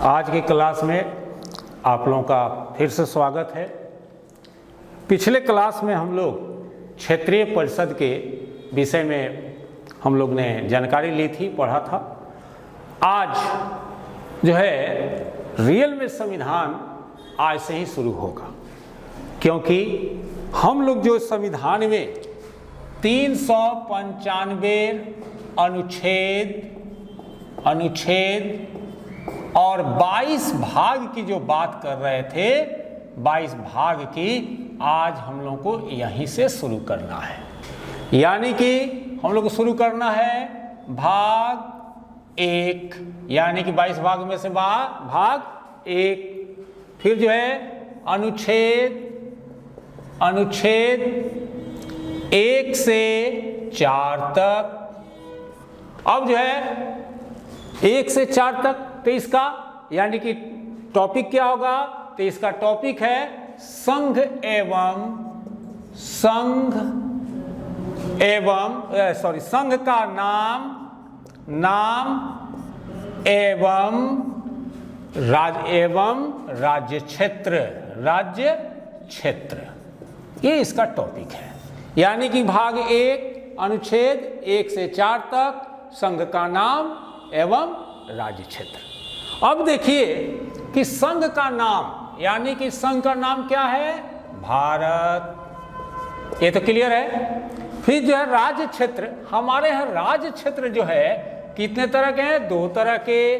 आज की क्लास में आप लोगों का फिर से स्वागत है। पिछले क्लास में हम लोग क्षेत्रीय परिषद के विषय में हम लोग ने जानकारी ली थी, पढ़ा था। आज जो है रियल में संविधान आज से ही शुरू होगा, क्योंकि हम लोग जो संविधान में 395 अनुच्छेद और 22 भाग की जो बात कर रहे थे, 22 भाग की आज हम लोग को यहीं से शुरू करना है। यानी कि हम लोग को शुरू करना है भाग 1, यानी कि 22 भाग में से भाग 1। फिर जो है अनुच्छेद 1 से 4 तक। अब जो है 1 से 4 तक, तो इसका यानी कि टॉपिक क्या होगा? तो इसका टॉपिक है संघ का नाम एवं राज्य क्षेत्र, ये इसका टॉपिक है। यानी कि भाग 1 अनुच्छेद 1 से 4 तक, संघ का नाम एवं राज्य क्षेत्र। अब देखिए कि संघ का नाम, यानी कि संघ का नाम क्या है? भारत, ये तो क्लियर है। फिर जो है राज्य क्षेत्र, हमारे यहाँ राज्य क्षेत्र जो है कितने तरह के हैं? 2 तरह के।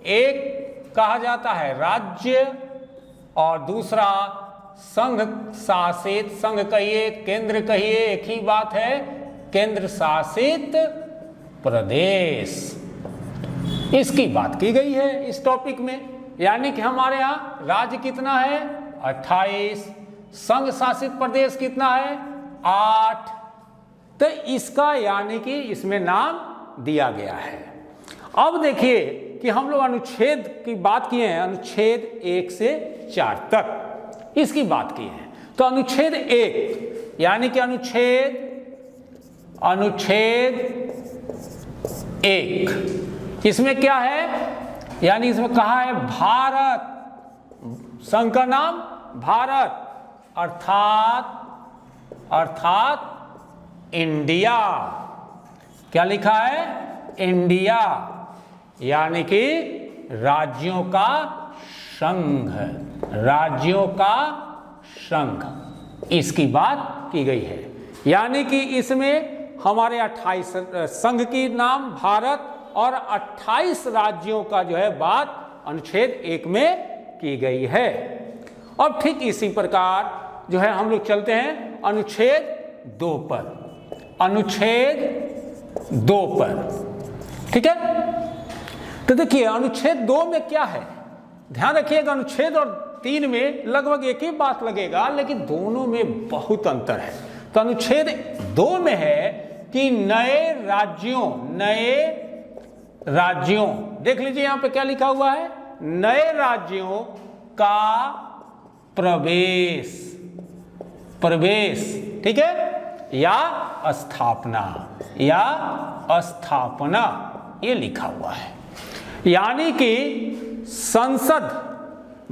एक कहा जाता है राज्य और दूसरा संघ शासित। संघ कहिए, केंद्र कहिए, एक ही बात है, केंद्र शासित प्रदेश। इसकी बात की गई है इस टॉपिक में। यानी कि हमारे यहाँ राज्य कितना है? 28। संघ शासित प्रदेश कितना है? 8। तो इसका यानी कि इसमें नाम दिया गया है। अब देखिए कि हम लोग अनुच्छेद की बात किए हैं, अनुच्छेद 1 से 4 तक इसकी बात की है। तो अनुच्छेद 1 यानी कि अनुच्छेद 1 इसमें क्या है? यानी इसमें कहा है भारत, संघ का नाम भारत, अर्थात इंडिया। क्या लिखा है? इंडिया, यानी कि राज्यों का संघ, इसकी बात की गई है। यानी कि इसमें हमारे 28 संघ की नाम भारत और 28 राज्यों का जो है बात अनुच्छेद 1 में की गई है। अब ठीक इसी प्रकार जो है हम लोग चलते हैं अनुच्छेद 2 पर। अनुच्छेद 2 पर, ठीक है। तो देखिए अनुच्छेद 2 में क्या है, ध्यान रखिएगा। अनुच्छेद और 3 में लगभग एक ही बात लगेगा, लेकिन दोनों में बहुत अंतर है। तो अनुच्छेद 2 में है कि नए राज्यों, देख लीजिए यहां पे क्या लिखा हुआ है? नए राज्यों का प्रवेश, ठीक है, या स्थापना, ये लिखा हुआ है। यानी कि संसद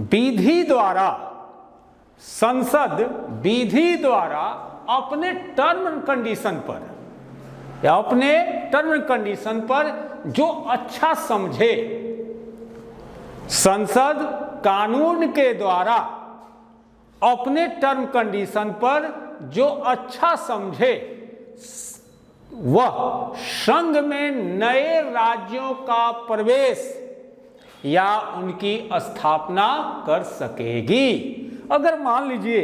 विधि द्वारा अपने टर्म कंडीशन पर जो अच्छा समझे, संसद कानून के द्वारा अपने टर्म कंडीशन पर जो अच्छा समझे, वह संघ में नए राज्यों का प्रवेश या उनकी स्थापना कर सकेगी। अगर मान लीजिए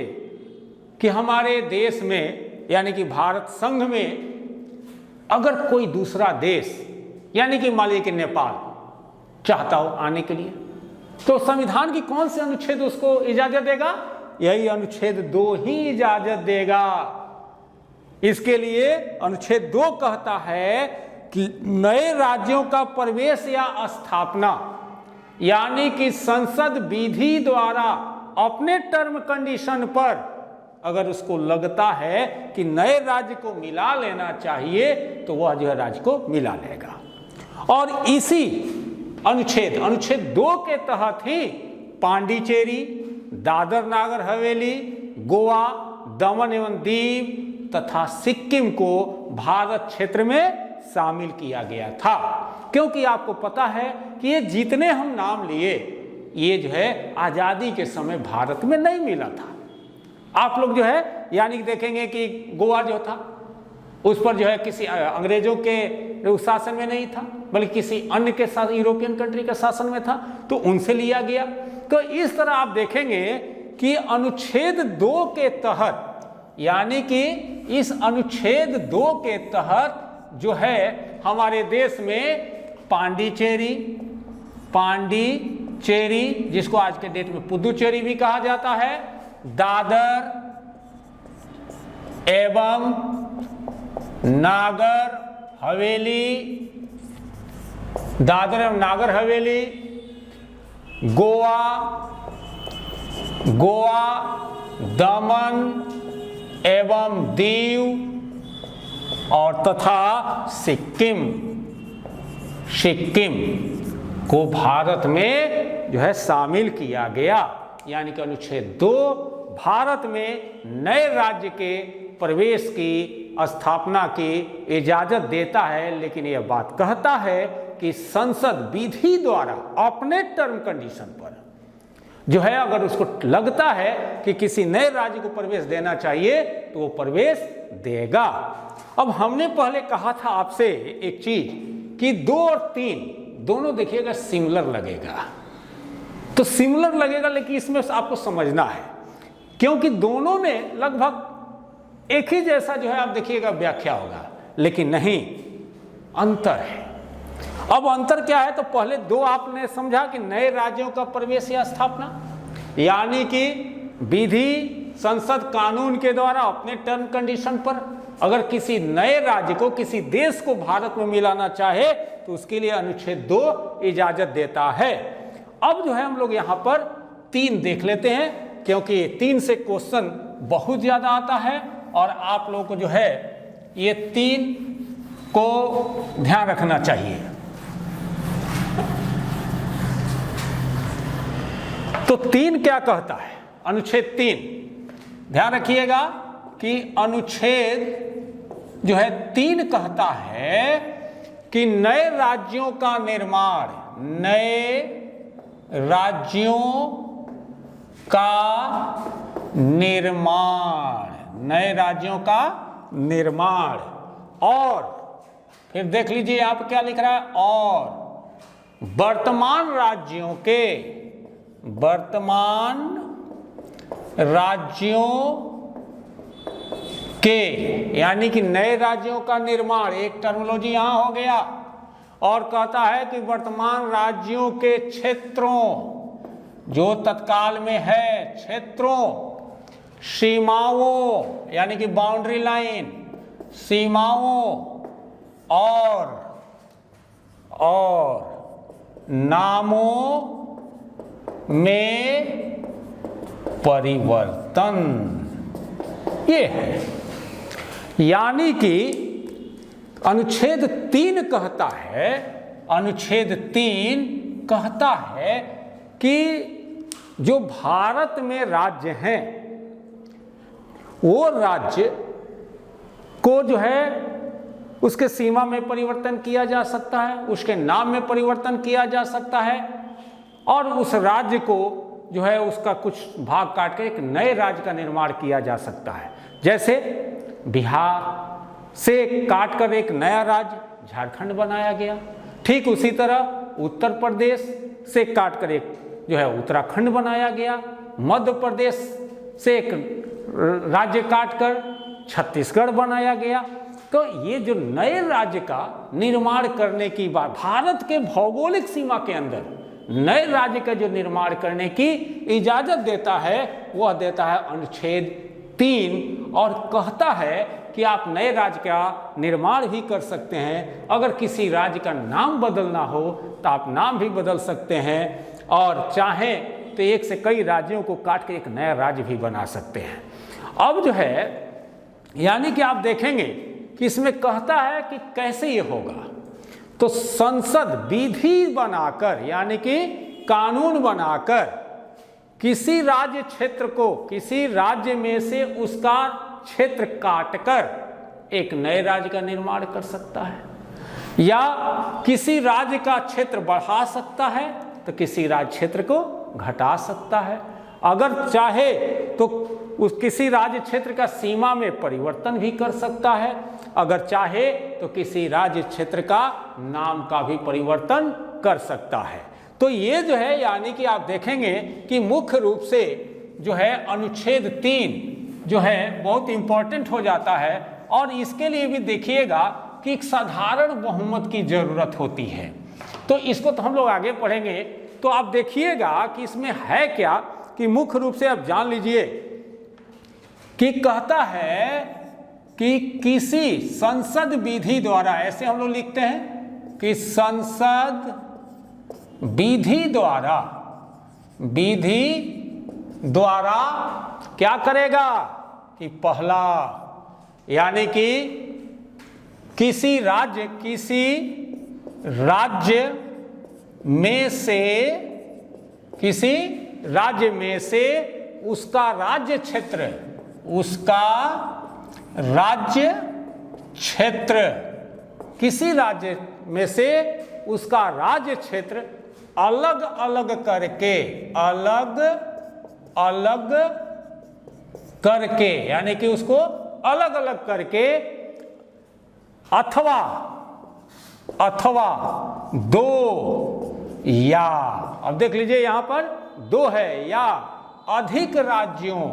कि हमारे देश में यानी कि भारत संघ में अगर कोई दूसरा देश, यानी कि मान लीजिए कि नेपाल चाहता हो आने के लिए, तो संविधान की कौन से अनुच्छेद उसको इजाजत देगा? यही अनुच्छेद 2 ही इजाजत देगा। इसके लिए अनुच्छेद 2 कहता है कि नए राज्यों का प्रवेश या स्थापना, यानी कि संसद विधि द्वारा अपने टर्म कंडीशन पर अगर उसको लगता है कि नए राज्य को मिला लेना चाहिए, तो वह जो है राज्य को मिला लेगा। और इसी अनुच्छेद 2 के तहत ही पांडिचेरी, दादर नागर हवेली, गोवा, दमन एवं दीव तथा सिक्किम को भारत क्षेत्र में शामिल किया गया था। क्योंकि आपको पता है कि ये जितने हम नाम लिए ये जो है आजादी के समय भारत में नहीं मिला था। आप लोग जो है यानी कि देखेंगे कि गोवा जो था उस पर जो है किसी अंग्रेजों के शासन में नहीं था, बल्कि किसी अन्य के साथ यूरोपियन कंट्री के शासन में था, तो उनसे लिया गया। तो इस तरह आप देखेंगे कि अनुच्छेद 2 के तहत, यानी कि इस अनुच्छेद 2 के तहत जो है हमारे देश में पांडिचेरी जिसको आज के डेट में पुदुचेरी भी कहा जाता है, दादर एवं नागर हवेली, गोवा, दमन एवं दीव और तथा सिक्किम को भारत में जो है शामिल किया गया। यानी कि अनुच्छेद 2 भारत में नए राज्य के प्रवेश की स्थापना की इजाजत देता है, लेकिन यह बात कहता है कि संसद विधि द्वारा अपने टर्म कंडीशन पर जो है अगर उसको लगता है कि किसी नए राज्य को प्रवेश देना चाहिए तो वो प्रवेश देगा। अब हमने पहले कहा था आपसे एक चीज कि 2 और 3 दोनों देखिएगा सिमिलर लगेगा, तो सिमिलर लगेगा, लेकिन इसमें आपको समझना है क्योंकि दोनों में लगभग एक ही जैसा जो है आप देखिएगा व्याख्या होगा, लेकिन नहीं, अंतर है। अब अंतर क्या है? तो पहले 2 आपने समझा कि नए राज्यों का प्रवेश या स्थापना, यानी कि विधि संसद कानून के द्वारा अपने टर्म कंडीशन पर अगर किसी नए राज्य को, किसी देश को भारत में मिलाना चाहे तो उसके लिए अनुच्छेद 2 इजाजत देता है। अब जो है हम लोग यहाँ पर 3 देख लेते हैं, क्योंकि 3 से क्वेश्चन बहुत ज्यादा आता है और आप लोगों को जो है ये 3 को ध्यान रखना चाहिए। तो 3 क्या कहता है? अनुच्छेद 3 ध्यान रखिएगा कि अनुच्छेद जो है 3 कहता है कि नए राज्यों का निर्माण, नए राज्यों का निर्माण और फिर देख लीजिए आप क्या लिख रहा है, और वर्तमान राज्यों के यानी कि नए राज्यों का निर्माण, एक टर्मिनोलॉजी यहां हो गया, और कहता है कि वर्तमान राज्यों के क्षेत्रों जो तत्काल में है, क्षेत्रों, सीमाओं यानी कि बाउंड्री लाइन, सीमाओं और नामों में परिवर्तन, ये है। यानी कि अनुच्छेद 3 कहता है, अनुच्छेद 3 कहता है कि जो भारत में राज्य हैं वो राज्य को जो है उसके सीमा में परिवर्तन किया जा सकता है, उसके नाम में परिवर्तन किया जा सकता है, और उस राज्य को जो है उसका कुछ भाग काट कर एक नए राज्य का निर्माण किया जा सकता है। जैसे बिहार से काट कर एक नया राज्य झारखंड बनाया गया, ठीक उसी तरह उत्तर प्रदेश से काट कर एक जो है उत्तराखंड बनाया गया, मध्य प्रदेश से एक राज्य काट कर छत्तीसगढ़ बनाया गया। तो ये जो नए राज्य का निर्माण करने की बात, भारत के भौगोलिक सीमा के अंदर नए राज्य का जो निर्माण करने की इजाजत देता है, वह देता है अनुच्छेद 3, और कहता है कि आप नए राज्य का निर्माण भी कर सकते हैं। अगर किसी राज्य का नाम बदलना हो तो आप नाम भी बदल सकते हैं, और चाहें तो एक से कई राज्यों को काट के एक नया राज्य भी बना सकते हैं। अब जो है यानी कि आप देखेंगे कि इसमें कहता है कि कैसे ये होगा। तो संसद विधि बनाकर यानी कि कानून बनाकर किसी राज्य क्षेत्र को, किसी राज्य में से उसका क्षेत्र काटकर एक नए राज्य का निर्माण कर सकता है, या किसी राज्य का क्षेत्र बढ़ा सकता है तो किसी राज्य क्षेत्र को घटा सकता है। अगर चाहे तो उस किसी राज्य क्षेत्र का सीमा में परिवर्तन भी कर सकता है, अगर चाहे तो किसी राज्य क्षेत्र का नाम का भी परिवर्तन कर सकता है। तो ये जो है यानी कि आप देखेंगे कि मुख्य रूप से जो है अनुच्छेद 3 जो है बहुत इंपॉर्टेंट हो जाता है, और इसके लिए भी देखिएगा कि एक साधारण बहुमत की जरूरत होती है। तो इसको तो हम लोग आगे पढ़ेंगे। तो आप देखिएगा कि इसमें है क्या, कि मुख्य रूप से आप जान लीजिए कि कहता है कि किसी संसद विधि द्वारा, ऐसे हम लोग लिखते हैं कि संसद विधि द्वारा क्या करेगा कि पहला यानी कि किसी राज्य में से उसका राज्य क्षेत्र अलग अलग करके यानी कि उसको अलग अलग करके अथवा दो या, अब देख लीजिए यहां पर दो है, या अधिक राज्यों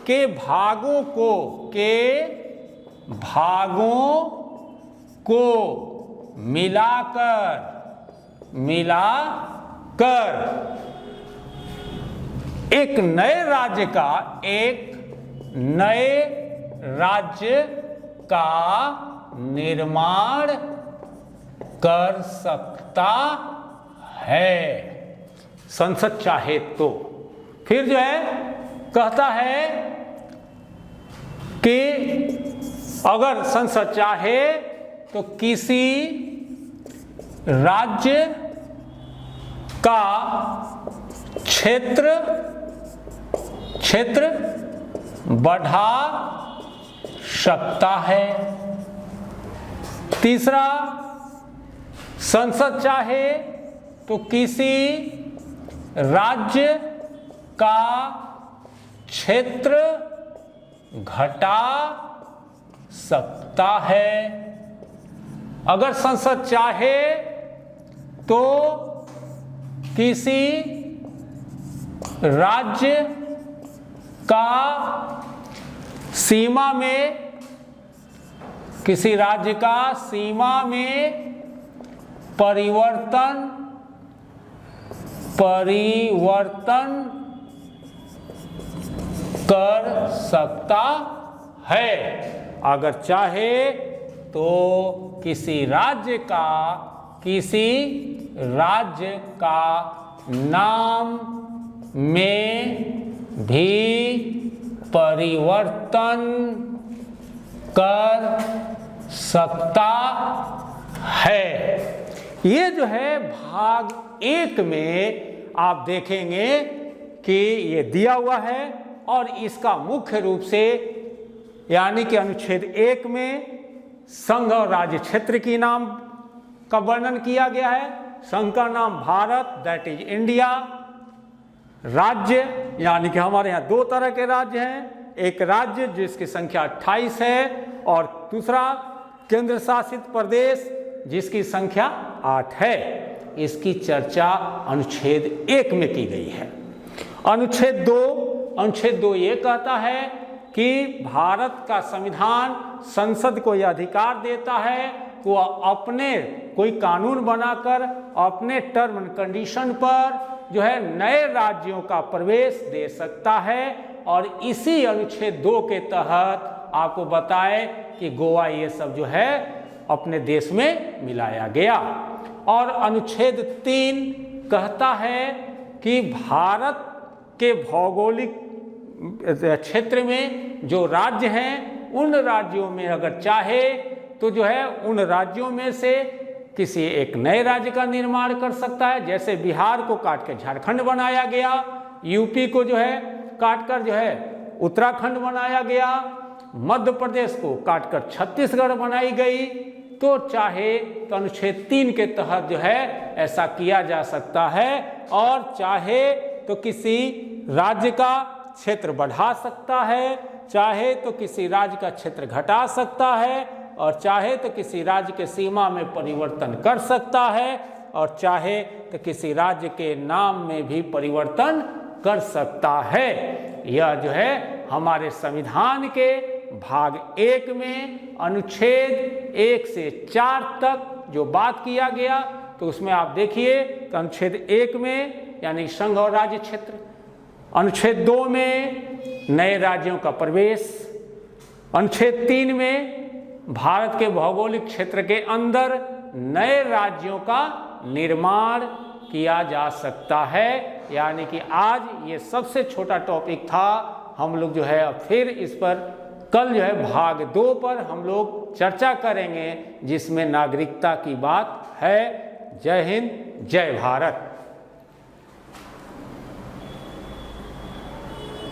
के भागों को मिलाकर एक नए राज्य का निर्माण कर सकता है, संसद चाहे तो। फिर जो है कहता है कि अगर संसद चाहे तो किसी राज्य का क्षेत्र बढ़ा सकता है। तीसरा, संसद चाहे तो किसी राज्य का क्षेत्र घटा सकता है। अगर संसद चाहे तो किसी राज्य का सीमा में परिवर्तन कर सकता है। अगर चाहे तो किसी राज्य का नाम में भी परिवर्तन कर सकता है। ये जो है भाग 1 में आप देखेंगे कि ये दिया हुआ है, और इसका मुख्य रूप से यानी कि अनुच्छेद 1 में संघ और राज्य क्षेत्र की नाम का वर्णन किया गया है। संघ का नाम भारत, दैट इज इंडिया। राज्य यानी कि हमारे यहाँ 2 तरह के राज्य हैं, एक राज्य जिसकी संख्या 28 है, और दूसरा केंद्र शासित प्रदेश जिसकी संख्या 8 है। इसकी चर्चा अनुच्छेद 1 में की गई है। अनुच्छेद 2 ये कहता है कि भारत का संविधान संसद को यह अधिकार देता है कि वह अपने कोई कानून बनाकर अपने टर्म एंड कंडीशन पर जो है नए राज्यों का प्रवेश दे सकता है। और इसी अनुच्छेद 2 के तहत आपको बताएं कि गोवा ये सब जो है अपने देश में मिलाया गया। और अनुच्छेद 3 कहता है कि भारत के भौगोलिक क्षेत्र में जो राज्य हैं उन राज्यों में अगर चाहे तो जो है उन राज्यों में से किसी एक नए राज्य का निर्माण कर सकता है। जैसे बिहार को काट के झारखंड बनाया गया, यूपी को जो है काट कर जो है उत्तराखंड बनाया गया, मध्य प्रदेश को काटकर छत्तीसगढ़ बनाई गई। तो चाहे तो अनुच्छेद 3 के तहत जो है ऐसा किया जा सकता है, और चाहे तो किसी राज्य का क्षेत्र बढ़ा सकता है, चाहे तो किसी राज्य का क्षेत्र घटा सकता है, और चाहे तो किसी राज्य के सीमा में परिवर्तन कर सकता है, और चाहे तो किसी राज्य के नाम में भी परिवर्तन कर सकता है। यह जो है हमारे संविधान के भाग 1 में अनुच्छेद 1 से 4 तक जो बात किया गया, तो उसमें आप देखिए तो अनुच्छेद 1 में यानी संघ और राज्य क्षेत्र, अनुच्छेद 2 में नए राज्यों का प्रवेश, अनुच्छेद 3 में भारत के भौगोलिक क्षेत्र के अंदर नए राज्यों का निर्माण किया जा सकता है। यानी कि आज ये सबसे छोटा टॉपिक था। हम लोग जो है अब फिर इस पर कल जो है भाग 2 पर हम लोग चर्चा करेंगे, जिसमें नागरिकता की बात है। जय हिंद, जय भारत।